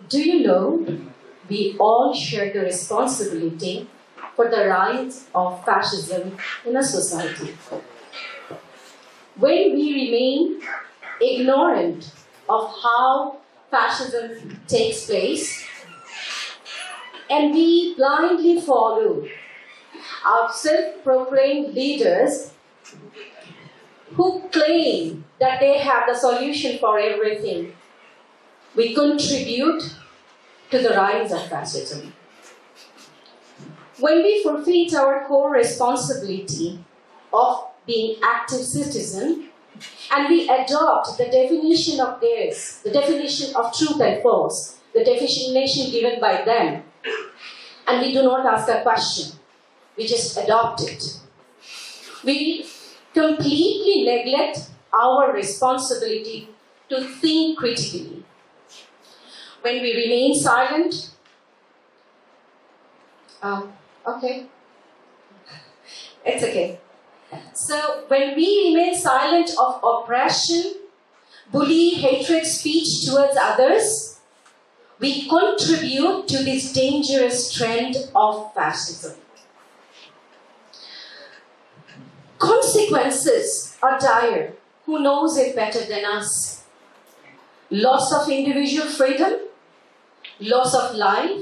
Do you know, we all share the responsibility for the rise of fascism in a society. When we remain ignorant of how fascism takes place, and we blindly follow our self-proclaimed leaders who claim that they have the solution for everything, we contribute to the rise of fascism. When we forfeit our core responsibility of being active citizen, and we adopt the definition of theirs, the definition of truth and false, the definition given by them, and we do not ask a question, we just adopt it. We completely neglect our responsibility to think critically. When we remain silent, okay, it's okay. So when we remain silent of oppression, bully, hatred speech towards others, we contribute to this dangerous trend of fascism. Consequences are dire. Who knows it better than us? Loss of individual freedom, loss of life,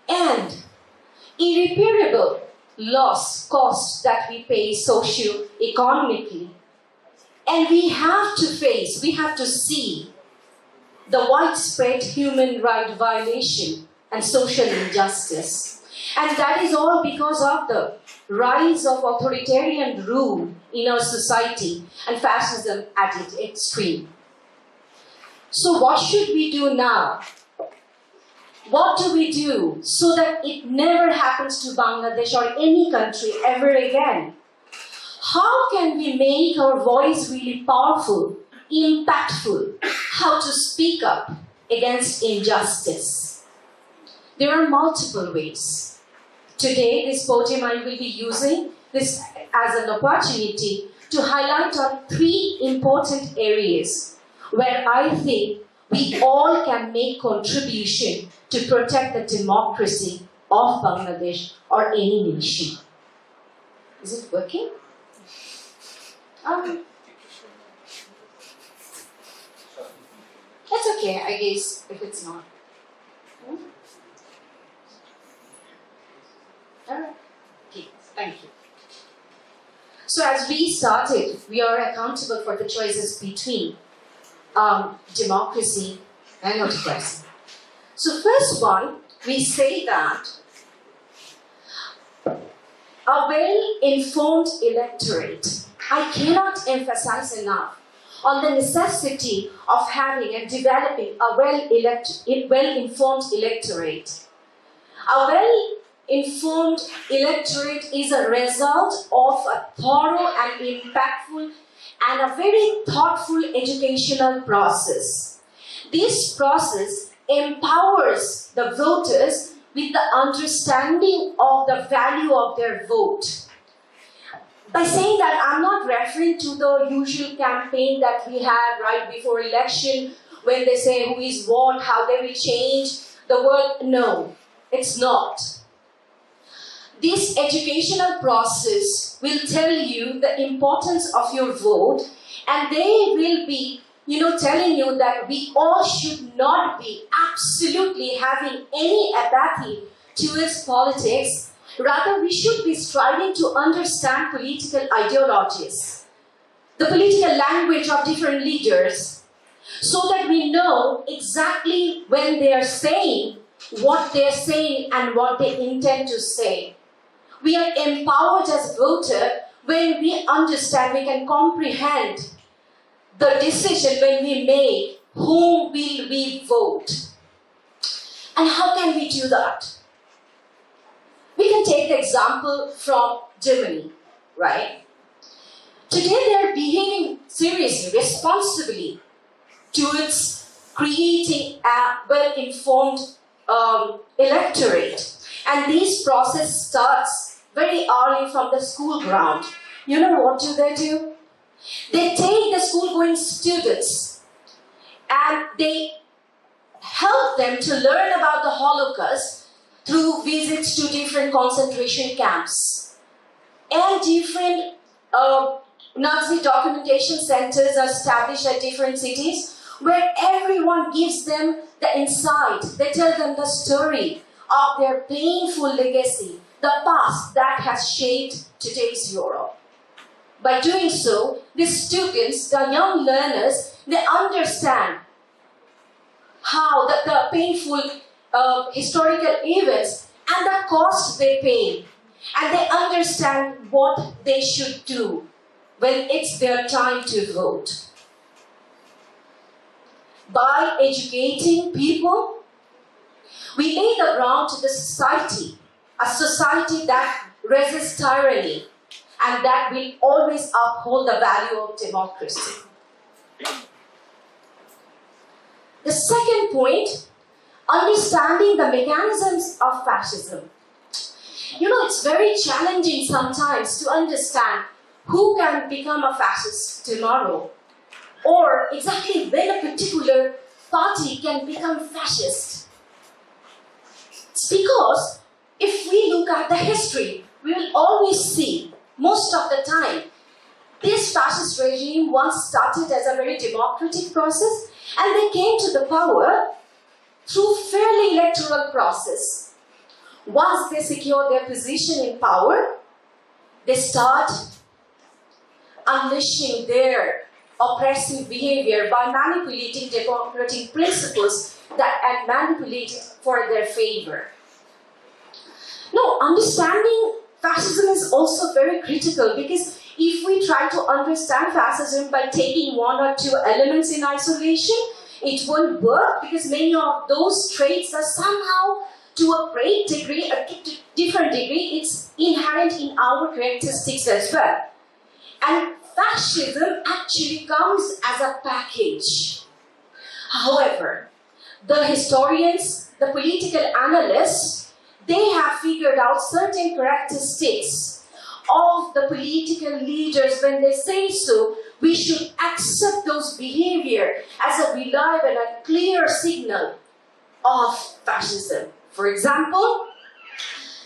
and irreparable cost that we pay socio-economically. And we have to see the widespread human rights violation and social injustice. And that is all because of the rise of authoritarian rule in our society and fascism at its extreme. So what should we do now? What do we do so that it never happens to Bangladesh or any country ever again? How can we make our voice really powerful, impactful? How to speak up against injustice? There are multiple ways. Today, this podium I will be using this as an opportunity to highlight on 3 important areas where I think we all can make contribution to protect the democracy of Bangladesh or any nation. Is it working? That's okay, I guess, if it's not. Alright. Okay, thank you. So as we started, we are accountable for the choices between democracy and autocracy. So first one, we say that a well-informed electorate, I cannot emphasize enough on the necessity of having and developing a well-informed electorate. A well-informed electorate is a result of a thorough and impactful and a very thoughtful educational process. This process empowers the voters with the understanding of the value of their vote. By saying that, I'm not referring to the usual campaign that we have right before election when they say who is what, how they will change the world. No, it's not. This educational process will tell you the importance of your vote, and they will be telling you that we all should not be absolutely having any apathy towards politics. Rather, we should be striving to understand political ideologies, the political language of different leaders, so that we know exactly when they are saying what they are saying and what they intend to say. We are empowered as voters when we understand, we can comprehend the decision when we make whom will we vote. And how can we do that? We can take the example from Germany, right? Today they are behaving seriously, responsibly towards creating a well-informed electorate. And this process starts very early from the school ground. You know what do? They take the school-going students and they helped them to learn about the Holocaust through visits to different concentration camps and different Nazi documentation centers are established at different cities where everyone gives them the insight. They tell them the story of their painful legacy, the past that has shaped today's Europe. By doing so, the students, the young learners, they understand how the painful historical events and the cost they pay. And they understand what they should do when it's their time to vote. By educating people, we lay the ground to the society, a society that resists tyranny and that will always uphold the value of democracy. The second point, understanding the mechanisms of fascism. It's very challenging sometimes to understand who can become a fascist tomorrow, or exactly when a particular party can become fascist. It's because if we look at the history, we will always see, most of the time, this fascist regime once started as a very democratic process, and they came to the power through fairly electoral process. Once they secure their position in power, they start unleashing their oppressive behavior by manipulating democratic principles and manipulating for their favor. Now, understanding fascism is also very critical, because if we try to understand fascism by taking one or two elements in isolation, it won't work, because many of those traits are somehow, to a great degree, a different degree, it's inherent in our characteristics as well. And fascism actually comes as a package. However, the historians, the political analysts, they have figured out certain characteristics of the political leaders. When they say so, we should accept those behavior as a reliable and clear signal of fascism. For example,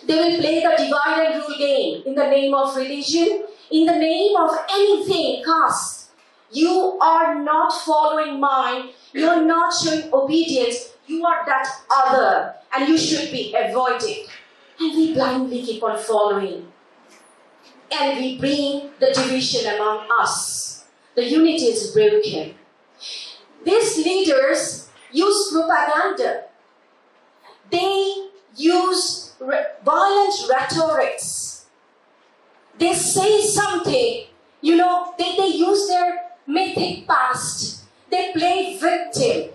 they will play the divide and rule game in the name of religion, in the name of anything, caste. You are not following mine, you are not showing obedience, you are that other, and you should be avoided. And we blindly keep on following. And we bring the division among us. The unity is broken. These leaders use propaganda. They use violent rhetorics. They say something, they use their mythic past. They play victim.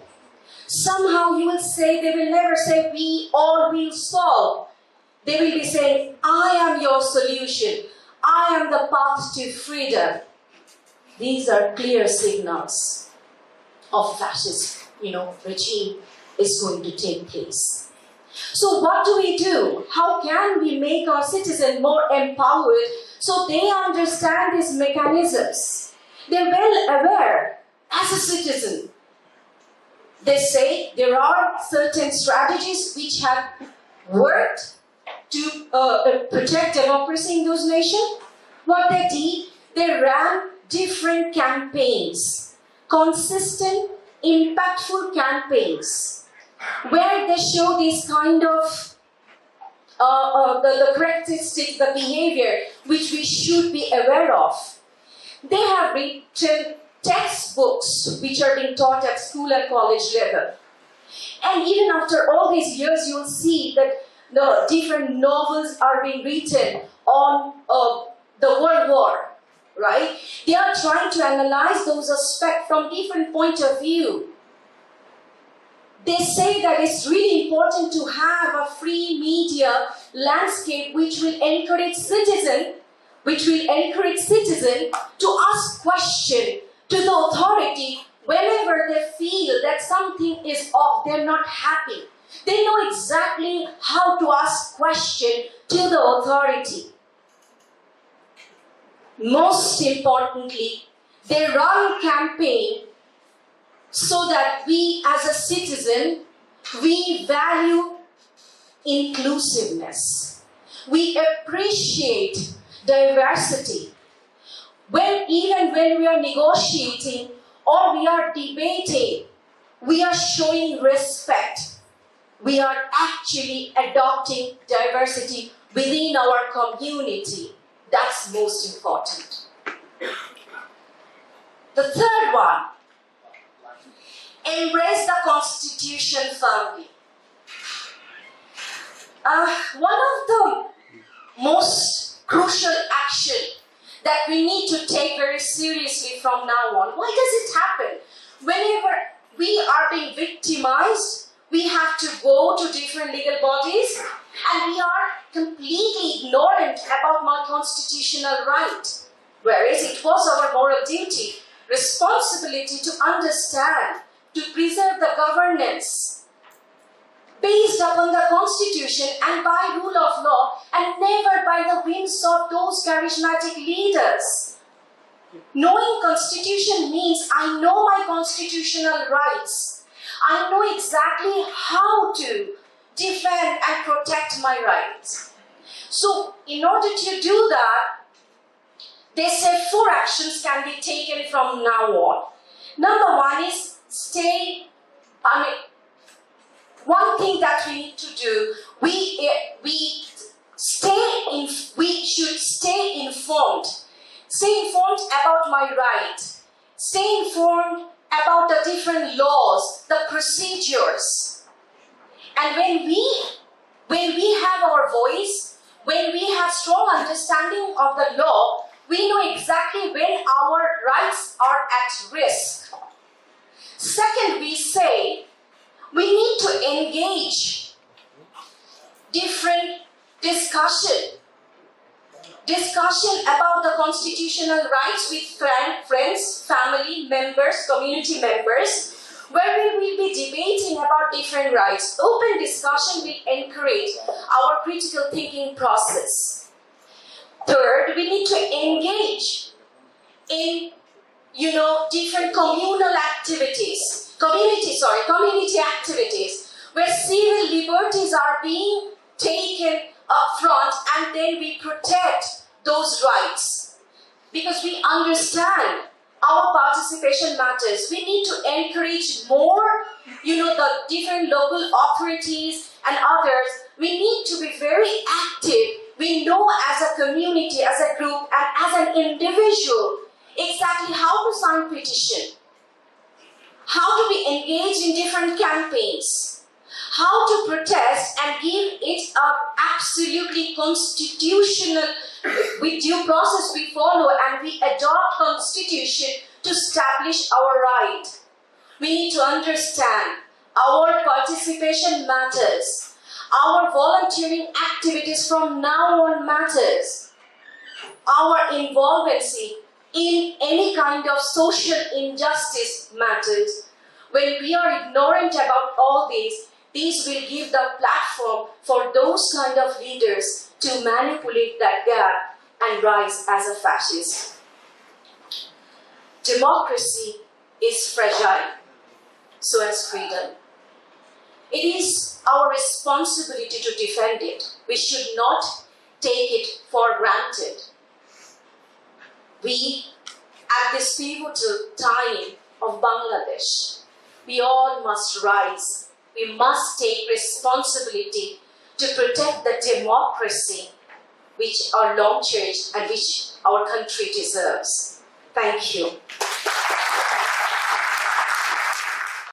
Somehow you will say, they will never say, we all will solve. They will be saying, I am your solution. I am the path to freedom. These are clear signals of fascist, regime is going to take place. So what do we do? How can we make our citizens more empowered so they understand these mechanisms? They're well aware as a citizen. They say there are certain strategies which have worked to protect democracy in those nations. What they did, they ran different campaigns, consistent, impactful campaigns, where they show this kind of the characteristics, the behavior which we should be aware of. They have written textbooks which are being taught at school and college level. And even after all these years, you will see that the different novels are being written on the World War, right? They are trying to analyze those aspects from different point of view. They say that it's really important to have a free media landscape which will encourage citizens to ask questions to the authority whenever they feel that something is off, they're not happy. They know exactly how to ask questions to the authority. Most importantly, they run campaign so that we as a citizen We value inclusiveness. We appreciate diversity. Even when we are negotiating or we are debating, we are showing respect. We are actually adopting diversity within our community. That's most important. The third one, embrace the Constitution firmly. One of the most crucial action that we need to take very seriously from now on. Why does it happen? Whenever we are being victimized, we have to go to different legal bodies and we are completely ignorant about my constitutional right. Whereas it was our moral duty, responsibility to understand, to preserve the governance based upon the Constitution and by rule of law, and never by the whims of those charismatic leaders. Knowing Constitution means I know my constitutional rights. I know exactly how to defend and protect my rights. So, in order to do that, they say 4 actions can be taken from now on. Number 1 is one thing that we need to do, we should stay informed. Stay informed about my right. Stay informed about the different laws, the procedures. And when we have our voice, when we have strong understanding of the law, we know exactly when our rights are at risk. Second, we say, we need to engage different discussion about the constitutional rights with friends, family members, community members, where we will be debating about different rights. Open discussion will encourage our critical thinking process. Third, we need to engage in different communal activities. Community activities, where civil liberties are being taken up front and then we protect those rights. Because we understand our participation matters. We need to encourage more, the different local authorities and others. We need to be very active. We know as a community, as a group, and as an individual, exactly how to sign petition. How to be engaged in different campaigns, how to protest and give it an absolutely constitutional, with due process we follow and we adopt constitution to establish our right. We need to understand our participation matters, our volunteering activities from now on matters, our involvement in any kind of social injustice matters. When we are ignorant about all these will give the platform for those kind of leaders to manipulate that gap and rise as a fascist. Democracy is fragile, so is freedom. It is our responsibility to defend it. We should not take it for granted. We, at this pivotal time of Bangladesh, we all must rise. We must take responsibility to protect the democracy which our long cherished and which our country deserves. Thank you.